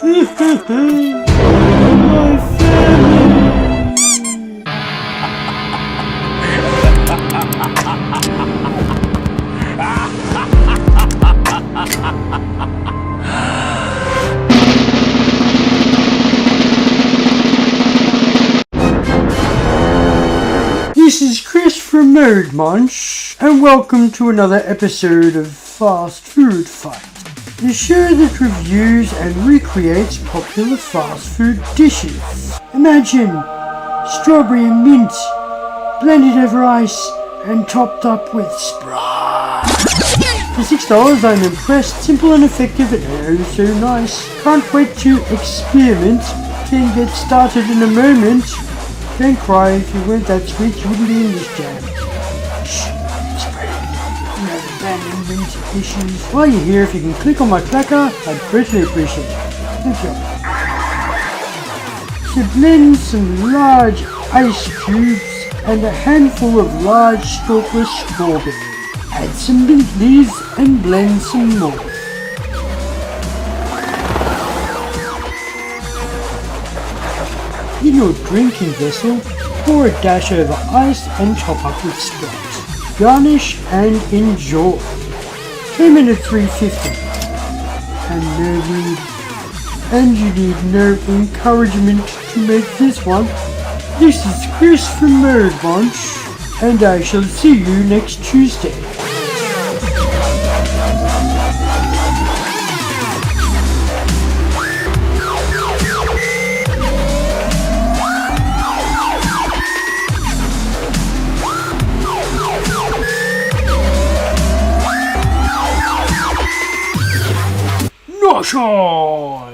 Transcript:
My family. This is Chris from Mode Munch, and welcome to another episode of Fast Food Fight, the show that reviews and recreates popular fast food dishes. Imagine strawberry and mint, blended over ice and topped up with SPRITE. For $6, I'm impressed, simple and effective and oh so nice. Can't wait to experiment. Can get started in a moment. Don't cry, if you weren't that sweet you wouldn't be in this jam. Shh, SPRITE. You have abandonment issues. While you're here, if you can click on my clacker, I'd greatly appreciate it. Thank you. So blend some large ice cubes and a handful of large stalkless strawberry. Add some mint leaves and blend some more. In your drinking vessel, pour a dash over ice and top up with SPRITE. Garnish and enjoy. Came in at $3.50. And you need no encouragement to make this one. This is Chris from Mode Munch, and I shall see you next Tuesday. Not sure.